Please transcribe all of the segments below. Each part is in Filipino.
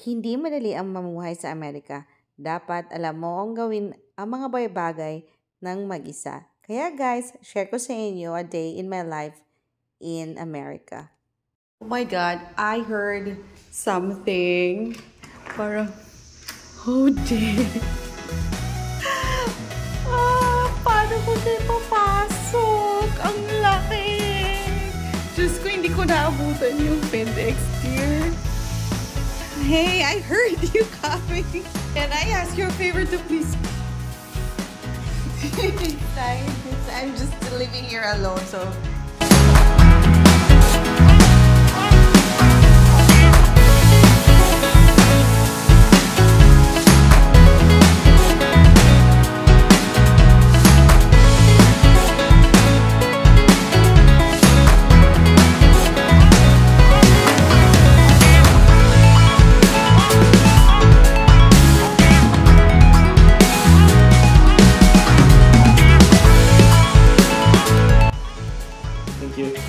Hindi madali ang mamuhay sa Amerika. Dapat alam mo ang gawin ang mga bagay ng mag-isa. Kaya guys, share ko sa inyo a day in my life in America. Oh my God, I heard something. Parang, oh dear. Paano ko na papasok? Ang laki. Diyos ko, hindi ko naabutan yung FedEx, dear. Hey, I heard you coming. Can I ask you a favor to please? I'm just living here alone, so.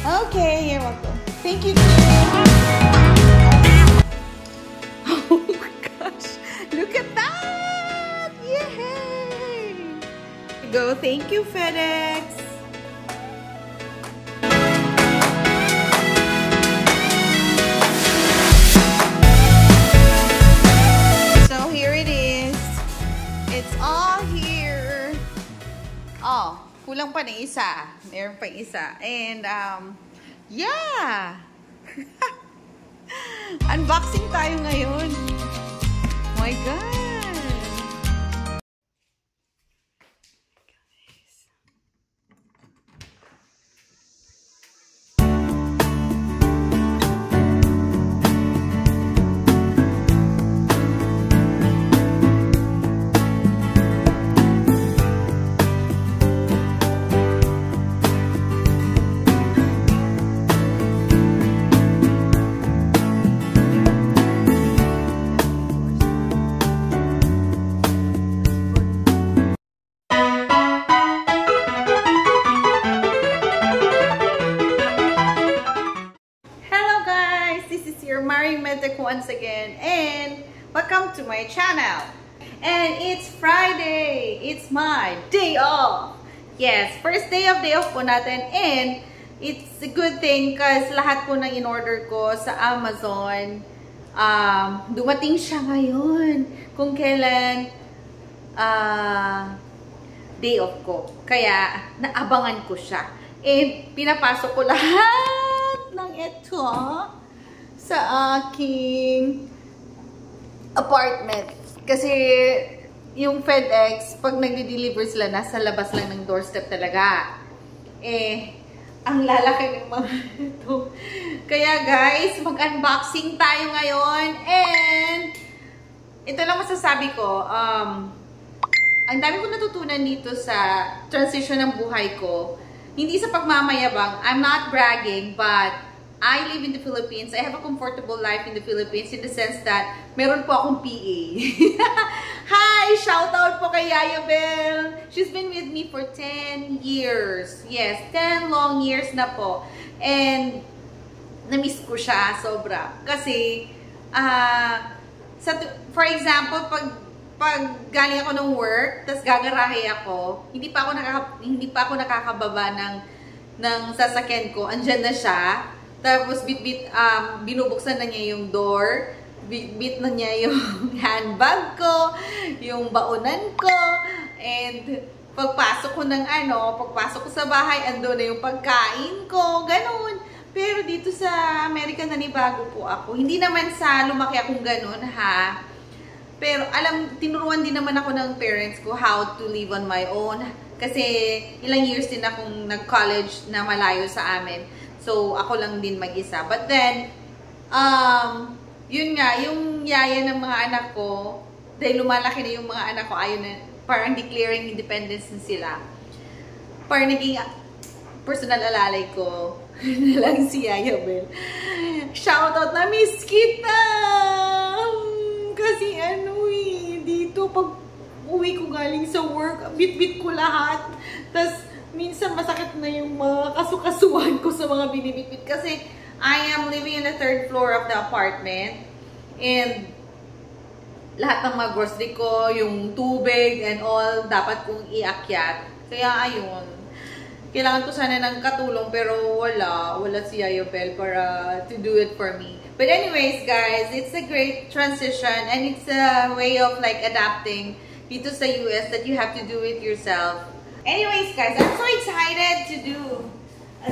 Okay, you're welcome. Thank you. Oh my gosh, look at that! Yay! Go, thank you, FedEx. So here it is. It's all here. Oh, kulang pa ng isa. Meron pa isa. And, yeah! Unboxing tayo ngayon. Oh my God! Once again, and welcome to my channel. And it's Friday. It's my day off. Yes, first day off po natin, and it's a good thing because lahat po ng in-order ko sa Amazon, dumating siya ngayon kung kailan day off ko. Kaya naabangan ko siya. And pinapasok ko lahat ng ito sa aking apartment. Kasi yung FedEx, pag nagde-deliver sila, nasa labas lang ng doorstep talaga. Eh, ang lalaki ng mga ito. Kaya guys, mag-unboxing tayo ngayon. And, ito lang masasabi ko, ang dami ko natutunan dito sa transition ng buhay ko. Hindi sa pagmamayabang, I'm not bragging, but I live in the Philippines. I have a comfortable life in the Philippines in the sense that meron po akong PA. Hi! Shout out po kay Yaya Bell. She's been with me for 10 years. Yes, 10 long years na po. And na-miss ko siya sobra. Kasi, for example, pag galing ako ng work, tas gagarahe ako, hindi pa ako nakakababa ng sasakyan ko. Andyan na siya. Tapos, binubuksan na niya yung door, bit na niya yung handbag ko, yung baonan ko, and pagpasok ko pagpasok ko sa bahay, ando na yung pagkain ko, ganun. Pero dito sa Amerika, nanibago po ako. Hindi naman sa lumaki akong ganun, ha? Pero, tinuruan din naman ako ng parents ko how to live on my own. Kasi, ilang years din akong nag-college na malayo sa amin. So, ako lang din mag-isa. But then, yun nga, yung yaya ng mga anak ko, dahil lumalaki na yung mga anak ko, ayun na, parang declaring independence na sila. Parang naging personal alalay ko na lang si Yaya Bell. Shoutout na, miss kita! Kasi dito, pag uwi ko galing sa work, bit-bit ko lahat. Tapos, minsan masakit na yung mga kasukasuhan ko sa mga binibitbit kasi I am living in the third floor of the apartment and lahat ng mga grocery ko, yung tubig and all, dapat kong iakyat. Kaya ayun, kailangan ko sana ng katulong pero wala si Yayobel para to do it for me. But anyways guys, it's a great transition and it's a way of like adapting dito sa US that you have to do it yourself. Anyways guys, I'm so excited to do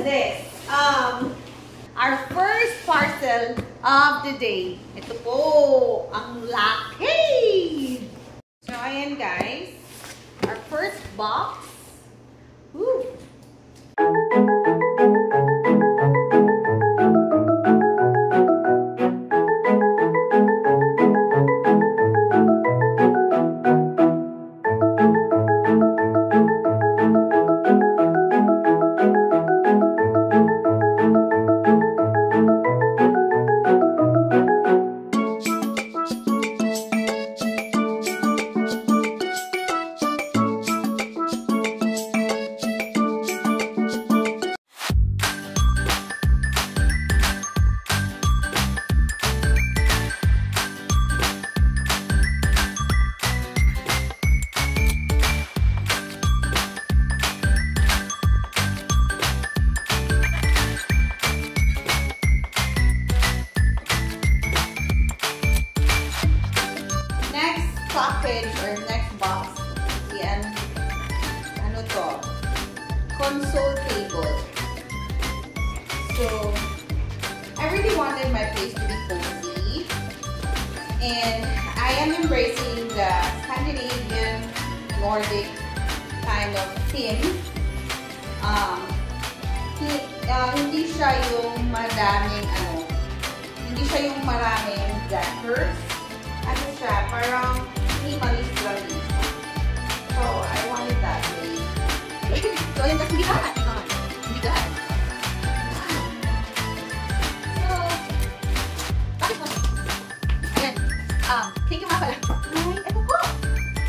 this. Our first parcel of the day. Ito po, ang laki! So, ayan guys. Our first box. Woo! Package or next box, yan, ano to, console table. So, I really wanted my place to be cozy, and I am embracing the Scandinavian Nordic kind of theme. Hindi siya yung madaming hindi siya yung maraming decors. Ano siya, parang minimalist lang din. So, I want it that way. So, yun, kasi bigahan. Bigahan. So, bakit mo? Ayan. Thank you nga pala. Ay, eto ko.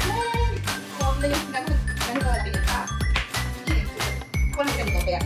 Ay. So, ganun ko lang din. Ako lang ganito, kaya.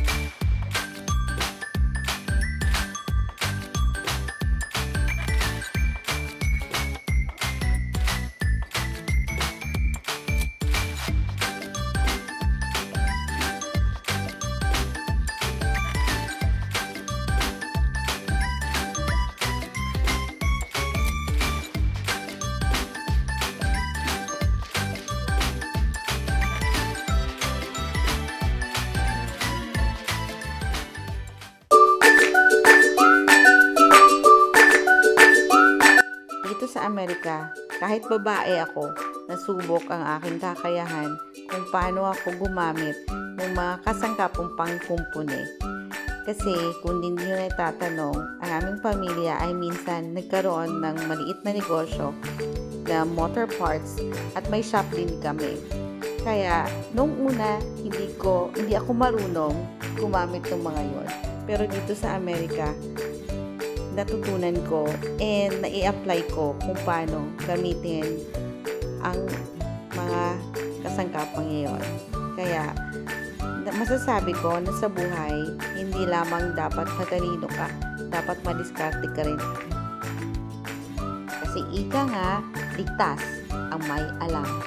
Sa Amerika, kahit babae ako, nasubok ang aking kakayahan kung paano ako gumamit ng mga kasangkapong pangkumpuni. Kasi kung hindi nyo natatanong, ang aming pamilya ay minsan nagkaroon ng maliit na negosyo na motor parts at may shop din kami. Kaya nung una, hindi ako marunong gumamit ng mga yon. Pero dito sa Amerika, natutunan ko and nai-apply ko kung paano gamitin ang mga kasangkapang iyon. Kaya, masasabi ko na sa buhay, hindi lamang dapat matalino ka, dapat madiskarte ka rin. Kasi ika nga, ligtas ang may alam.